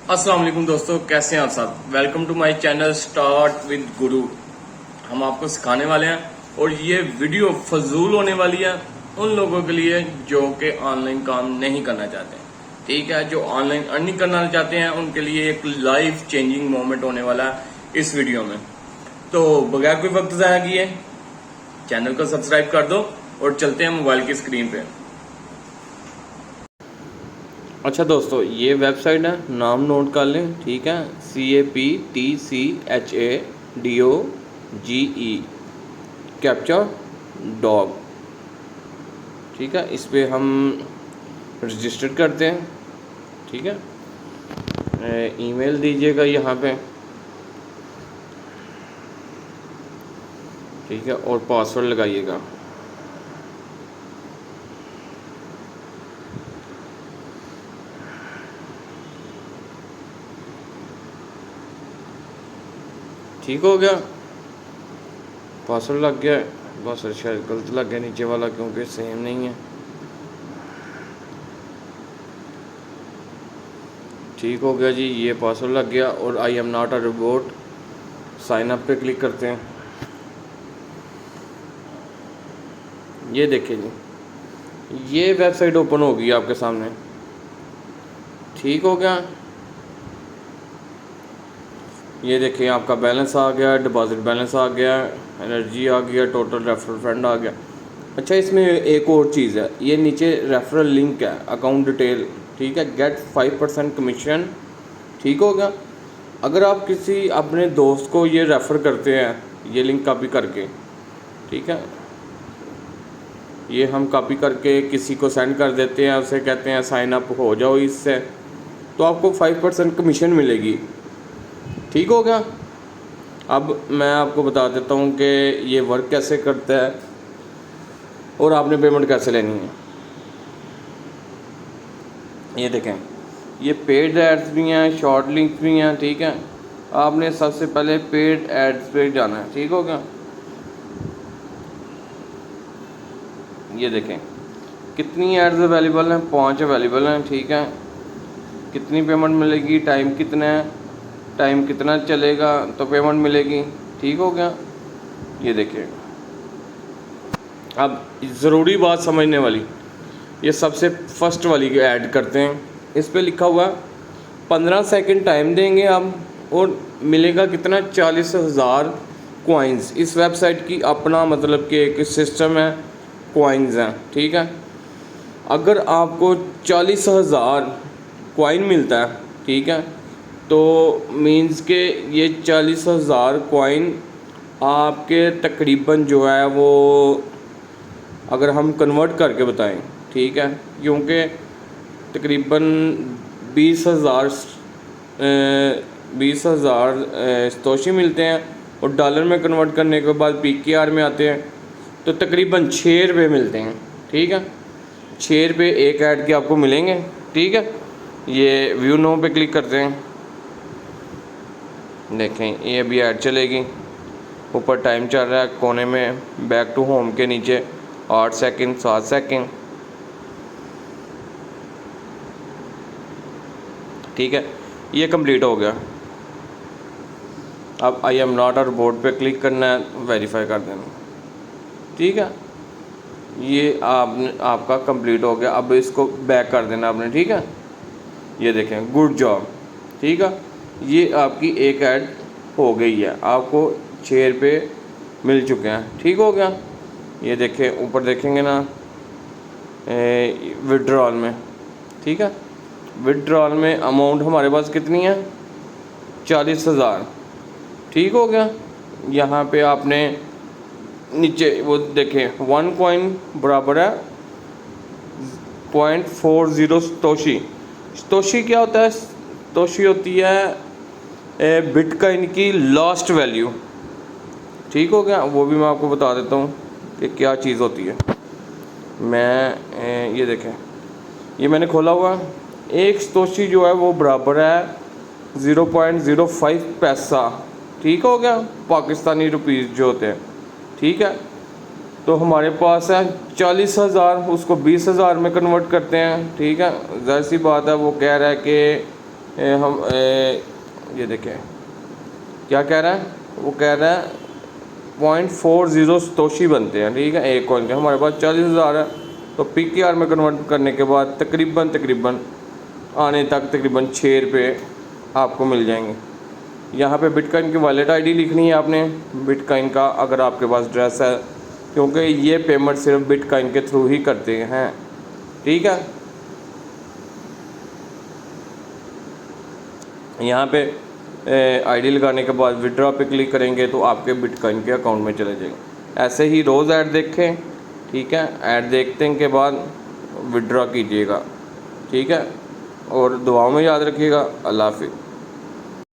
अस्सलाम वालेकुम दोस्तों, कैसे हैं आप सब। Welcome to my channel start with Guru. हम आपको सिखाने वाले हैं और ये वीडियो फजूल होने वाली है उन लोगों के लिए जो कि ऑनलाइन काम नहीं करना चाहते। ठीक है, जो ऑनलाइन अर्निंग करना चाहते हैं उनके लिए एक लाइफ चेंजिंग मोमेंट होने वाला है इस वीडियो में। तो बगैर कोई वक्त जाया किए चैनल को सब्सक्राइब कर दो और चलते हैं मोबाइल की स्क्रीन पे। अच्छा दोस्तों, ये वेबसाइट है, नाम नोट कर लें। ठीक है, CAPTCHADOGE कैप्चा डॉग। ठीक है, इस पे हम रजिस्टर करते हैं। ठीक है, ईमेल दीजिएगा यहाँ पे। ठीक है, और पासवर्ड लगाइएगा। ठीक हो गया, पासवर्ड लग गया। पासवर्ड शायद गलत लग गया नीचे वाला, क्योंकि सेम नहीं है। ठीक हो गया जी, ये पासवर्ड लग गया। और I am not a robot, sign up पे क्लिक करते हैं। ये देखिए जी, ये वेबसाइट ओपन होगी आपके सामने। ठीक हो गया, ये देखिए आपका बैलेंस आ गया, डिपॉजिट बैलेंस आ गया, एनर्जी आ गया, टोटल रेफरल फंड आ गया। अच्छा, इसमें एक और चीज़ है, ये नीचे रेफरल लिंक है, अकाउंट डिटेल। ठीक है, गेट 5% कमीशन। ठीक हो गया, अगर आप किसी अपने दोस्त को ये रेफ़र करते हैं ये लिंक कॉपी करके, ठीक है, ये हम कॉपी करके किसी को सेंड कर देते हैं, उसे कहते हैं साइन अप हो जाओ इससे, तो आपको 5% कमीशन मिलेगी। ठीक हो गया, अब मैं आपको बता देता हूँ कि ये वर्क कैसे करता है और आपने पेमेंट कैसे लेनी है। ये देखें, ये पेड एड्स भी हैं, शॉर्ट लिंक भी हैं। ठीक है, आपने सबसे पहले पेड एड्स पे जाना है। ठीक हो गया, ये देखें कितनी एड्स अवेलेबल हैं, 5 अवेलेबल हैं। ठीक है, कितनी पेमेंट मिलेगी, टाइम कितना है, टाइम कितना चलेगा तो पेमेंट मिलेगी। ठीक हो गया, ये देखिए। अब ज़रूरी बात समझने वाली, ये सबसे फर्स्ट वाली की ऐड करते हैं। इस पे लिखा हुआ 15 सेकंड टाइम देंगे आप और मिलेगा कितना, 40,000 कॉइन्स। इस वेबसाइट की अपना मतलब कि एक सिस्टम है, कॉइन्स हैं। ठीक है, अगर आपको 40,000 कॉइन मिलता है, ठीक है, तो मींस के ये 40,000 कॉइन आपके तकरीबन जो है वो, अगर हम कन्वर्ट करके बताएं, ठीक है, क्योंकि तकरीबन 20,000 सतोशी मिलते हैं और डॉलर में कन्वर्ट करने के बाद PKR में आते हैं तो तकरीबन 6 रुपये मिलते हैं। ठीक है, 6 रुपये एक ऐड के आपको मिलेंगे। ठीक है, ये व्यू नो पे क्लिक करते हैं। देखें, ये अभी ऐड चलेगी, ऊपर टाइम चल रहा है, कोने में बैक टू होम के नीचे 8 सेकंड, 7 सेकंड। ठीक है, ये कंप्लीट हो गया। अब आई एम नॉट अ रोबोट पे क्लिक करना है, वेरीफाई कर देना। ठीक है, ये आपका कंप्लीट हो गया। अब इसको बैक कर देना आपने। ठीक है, ये देखें, गुड जॉब। ठीक है, ये आपकी एक ऐड हो गई है, आपको 6 रुपये मिल चुके हैं। ठीक हो गया, ये देखें ऊपर देखेंगे ना विड्रॉल में। ठीक है, विड्रॉल में अमाउंट हमारे पास कितनी है, 40,000। ठीक हो गया, यहाँ पे आपने नीचे वो देखें 1 कॉइन बराबर है 0.40 सतोशी। सतोशी क्या होता है, सतोशी होती है बिटकॉइन की लास्ट वैल्यू। ठीक हो गया, वो भी मैं आपको बता देता हूँ कि क्या चीज़ होती है। मैं ये देखें, ये मैंने खोला हुआ, एक सतोशी जो है वो बराबर है 0.05 पैसा। ठीक हो गया, पाकिस्तानी रुपीज़ जो होते हैं। ठीक है, तो हमारे पास है 40,000, उसको 20,000 में कन्वर्ट करते हैं। ठीक है, ज़ाहिर सी बात है, वो कह रहा है कि ये देखें क्या कह रहा है, वो कह रहा है 0.40 सतोशी बनते हैं, ठीक है, एक कॉइन के। हमारे पास 40,000 है, तो PKR में कन्वर्ट करने के बाद तकरीबन आने तक तकरीबन 6 रुपये आपको मिल जाएंगे। यहाँ पे बिटकॉइन की वॉलेट आईडी लिखनी है आपने बिटकॉइन का, अगर आपके पास एड्रेस है, क्योंकि ये पेमेंट सिर्फ बिटकॉइन के थ्रू ही करते हैं, ठीक है। यहाँ पे आईडी लगाने के बाद विड्रॉ पे क्लिक करेंगे तो आपके बिटकॉइन के अकाउंट में चले जाएंगे। ऐसे ही रोज़ ऐड देखें, ठीक है, ऐड देखने के बाद विड्रॉ कीजिएगा, ठीक है, और दुआओं में याद रखिएगा। अल्लाह हाफिज़।